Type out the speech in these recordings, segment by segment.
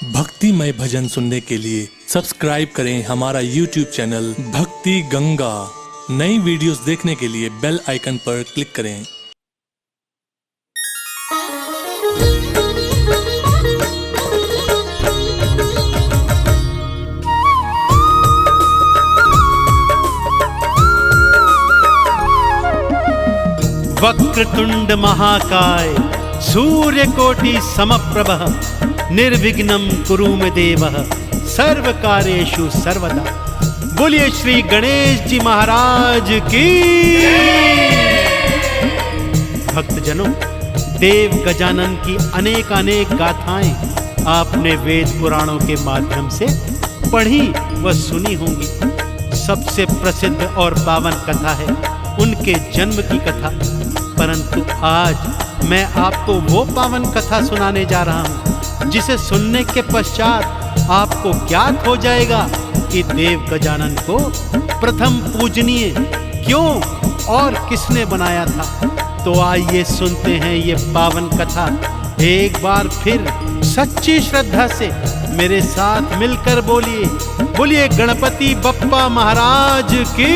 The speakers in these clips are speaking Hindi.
भक्तिमय भजन सुनने के लिए सब्सक्राइब करें हमारा YouTube चैनल भक्ति गंगा। नई वीडियोस देखने के लिए बेल आइकन पर क्लिक करें। वक्रतुंड महाकाय सूर्यकोटि समप्रभ निर्विघ्नं कुरु मे देव सर्वकार्येषु सर्वदा। बोलिए श्री गणेश जी महाराज की। भक्तजनों, देव गजानन की अनेक गाथाएं आपने वेद पुराणों के माध्यम से पढ़ी व सुनी होंगी। सबसे प्रसिद्ध और पावन कथा है उनके जन्म की कथा। परंतु आज मैं आपको वो पावन कथा सुनाने जा रहा हूं जिसे सुनने के पश्चात आपको ज्ञात हो जाएगा कि देव गजानन को प्रथम पूजनीय क्यों और किसने बनाया था। तो आइए सुनते हैं ये पावन कथा एक बार फिर सच्ची श्रद्धा से मेरे साथ मिलकर बोलिए गणपति बप्पा महाराज की।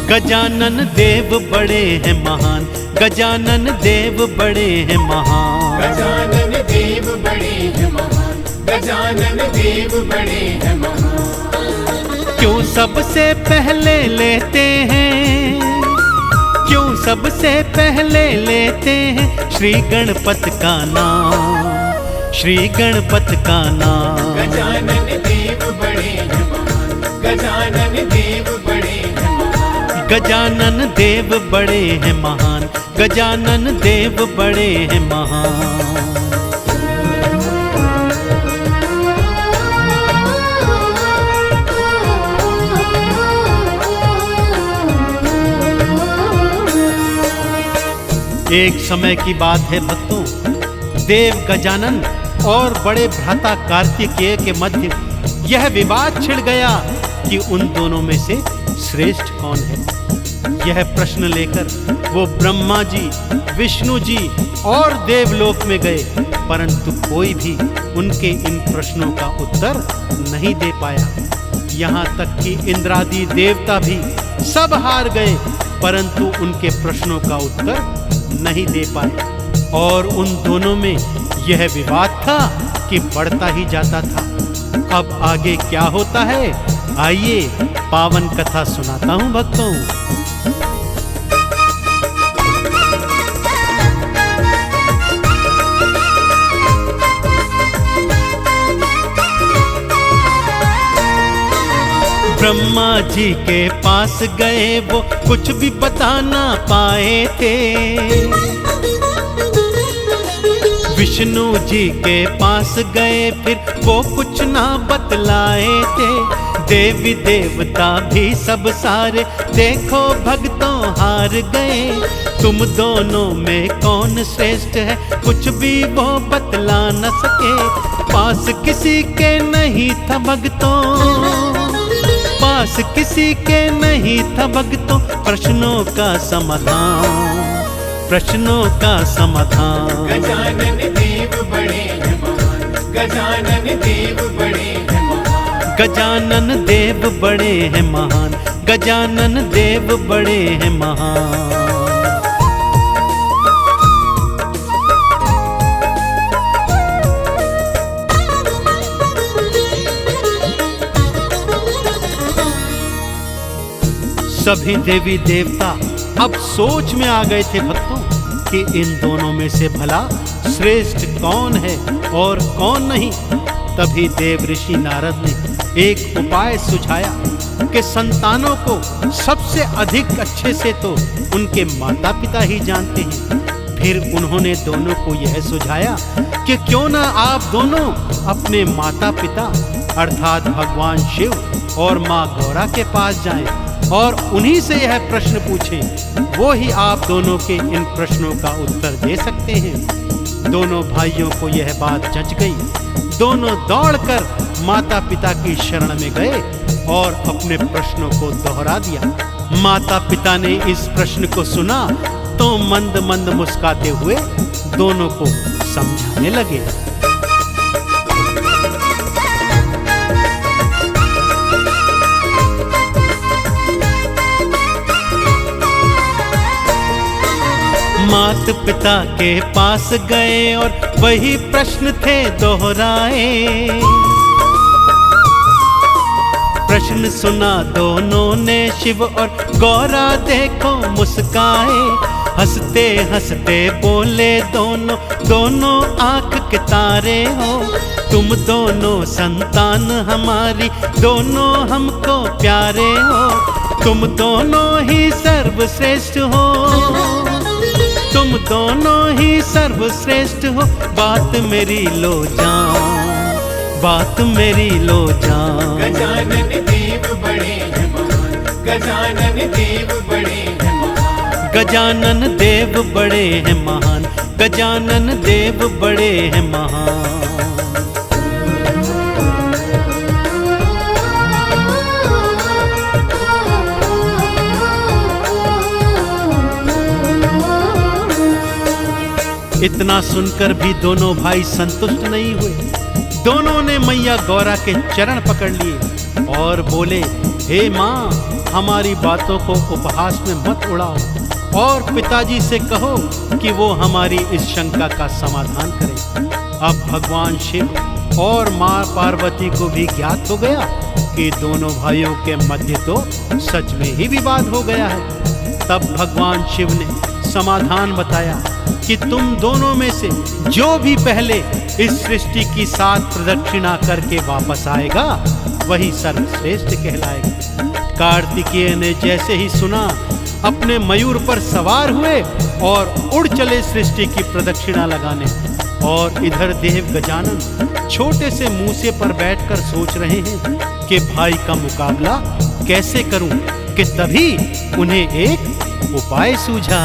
गजानन देव बड़े हैं महान, गजानन देव बड़े हैं महान, गजानन देव बड़े हैं महान, गजानन देव बड़े हैं महान। क्यों सबसे पहले लेते हैं, क्यों सबसे पहले लेते हैं श्री गणपत का नाम, श्री गणपत का नाम। गजानन देव बड़े हैं महान, गजानन देव बड़े हैं महान, गजानन देव बड़े हैं महान, गजानन देव बड़े हैं महान। एक समय की बात है भक्तों, देव गजानन और बड़े भ्राता कार्तिकेय के मध्य यह विवाद छिड़ गया कि उन दोनों में से श्रेष्ठ कौन है। यह प्रश्न लेकर वो ब्रह्मा जी, विष्णु जी और देवलोक में गए, परंतु कोई भी उनके इन प्रश्नों का उत्तर नहीं दे पाया। यहाँ तक कि इंद्रादि देवता भी सब हार गए, परंतु उनके प्रश्नों का उत्तर नहीं दे पाए। और उन दोनों में यह विवाद था कि बढ़ता ही जाता था। अब आगे क्या होता है, आइए पावन कथा सुनाता हूं भक्तों। ब्रह्मा जी के पास गए वो कुछ भी बता ना पाए थे, विष्णु जी के पास गए फिर वो कुछ ना बतलाए थे। देवी देवता भी सब सारे देखो भक्तों हार गए। तुम दोनों में कौन श्रेष्ठ है कुछ भी वो बतला न सके। पास किसी के नहीं था भक्तों, पास किसी के नहीं था भक्तों प्रश्नों का समाधान, प्रश्नों का समाधान। गजानन देव बड़े हैं महान, गजानन देव बड़े हैं महान, गजानन देव बड़े हैं महान, गजानन देव बड़े हैं महान। सभी देवी देवता अब सोच में आ गए थे भक्तों कि इन दोनों में से भला श्रेष्ठ कौन है और कौन नहीं। तभी देव ऋषि नारद ने एक उपाय सुझाया कि संतानों को सबसे अधिक अच्छे से तो उनके माता पिता ही जानते हैं। फिर उन्होंने दोनों को यह सुझाया कि क्यों ना आप दोनों अपने माता पिता अर्थात भगवान शिव और माँ गौरा के पास जाएं और उन्हीं से यह प्रश्न पूछें। वो ही आप दोनों के इन प्रश्नों का उत्तर दे सकते हैं। दोनों भाइयों को यह बात जच गई। दोनों दौड़कर माता पिता की शरण में गए और अपने प्रश्नों को दोहरा दिया। माता पिता ने इस प्रश्न को सुना तो मंद मंद मुस्कुराते हुए दोनों को समझाने लगे। मात पिता के पास गए और वही प्रश्न थे दोहराए। प्रश्न सुना दोनों ने शिव और गौरा देखो मुस्काए। हंसते हंसते बोले दोनों आंख के तारे हो। तुम दोनों संतान हमारी, दोनों हमको प्यारे हो। तुम दोनों ही सर्वश्रेष्ठ हो, तुम दोनों ही सर्वश्रेष्ठ हो। बात मेरी लो जान, बात मेरी लो जान। गजानन देव बड़े हैं महान, गजानन देव बड़े हैं महान। गजानन देव बड़े हैं महान, गजानन देव बड़े हैं महान। इतना सुनकर भी दोनों भाई संतुष्ट नहीं हुए। दोनों ने मैया गौरा के चरण पकड़ लिए और बोले, हे माँ, हमारी बातों को उपहास में मत उड़ाओ और पिताजी से कहो कि वो हमारी इस शंका का समाधान करें। अब भगवान शिव और माँ पार्वती को भी ज्ञात हो गया कि दोनों भाइयों के मध्य तो सच में ही विवाद हो गया है। तब भगवान शिव ने समाधान बताया कि तुम दोनों में से जो भी पहले इस सृष्टि की 7 प्रदक्षिणा करके वापस आएगा वही सर्वश्रेष्ठ कहलाएगा। कार्तिकेय ने जैसे ही सुना अपने मयूर पर सवार हुए और उड़ चले सृष्टि की प्रदक्षिणा लगाने। और इधर देव गजानन छोटे से मूसे पर बैठकर सोच रहे हैं कि भाई का मुकाबला कैसे करूं, कि तभी उन्हें एक उपाय सूझा।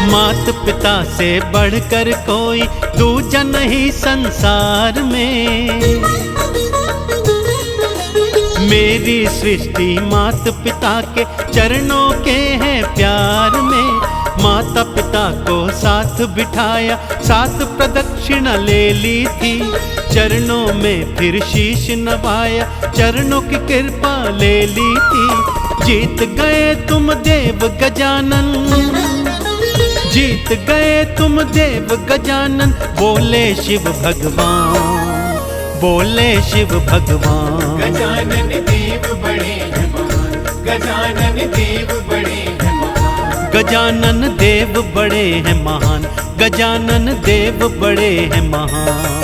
मात पिता से बढ़कर कोई दूजा नहीं संसार में। मेरी सृष्टि मात पिता के चरणों के है प्यार में। माता पिता को साथ बिठाया, 7 प्रदक्षिणा ले ली थी। चरणों में फिर शीश नवाया, चरणों की कृपा ले ली थी। जीत गए तुम देव गजानन, जीत गए तुम देव गजानन। बोले शिव भगवान, बोले शिव भगवान। गजानन देव बड़े हैं महान, गजानन देव बड़े हैं महान। गजानन देव बड़े हैं महान, गजानन देव बड़े हैं महान।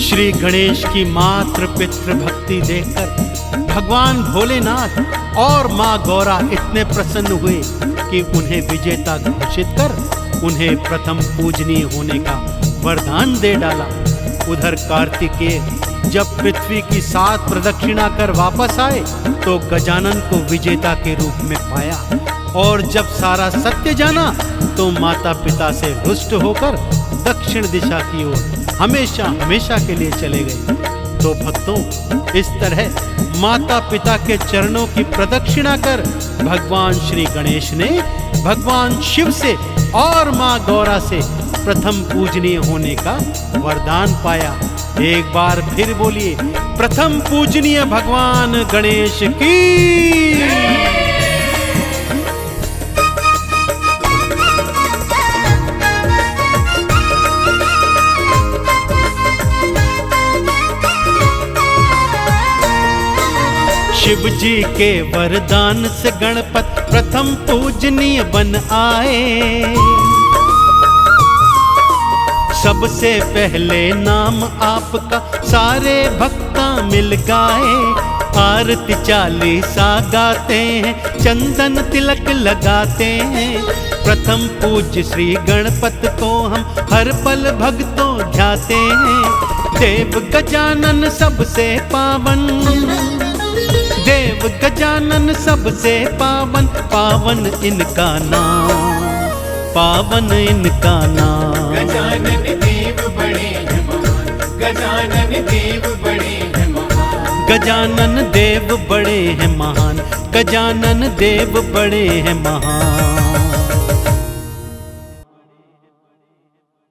श्री गणेश की मातृ पितृ भक्ति देखकर भगवान भोलेनाथ और माँ गौरा इतने प्रसन्न हुए कि उन्हें विजेता घोषित कर उन्हें प्रथम पूजनीय होने का वरदान दे डाला। उधर कार्तिकेय जब पृथ्वी की 7 प्रदक्षिणा कर वापस आए तो गजानन को विजेता के रूप में पाया। और जब सारा सत्य जाना तो माता पिता से रुष्ट होकर दक्षिण दिशा की ओर हमेशा हमेशा के लिए चले गए। तो भक्तों, इस तरह माता पिता के चरणों की प्रदक्षिणा कर भगवान श्री गणेश ने भगवान शिव से और माँ गौरा से प्रथम पूजनीय होने का वरदान पाया। एक बार फिर बोलिए, प्रथम पूजनीय भगवान गणेश की। शिव जी के वरदान से गणपत प्रथम पूजनीय बन आए। सबसे पहले नाम आपका सारे भक्ता मिल गाए। आरती चालीसा गाते हैं, चंदन तिलक लगाते हैं। प्रथम पूज्य श्री गणपत को हम हर पल भक्तों ध्याते हैं। देव गजानन सबसे पावन, देव गजानन सबसे पावन, पावन इनका नाम, पावन इनका नाम। गजानन देव बड़े हैं महान, गजानन देव बड़े हैं महान। गजानन देव बड़े हैं महान, गजानन देव बड़े हैं महान।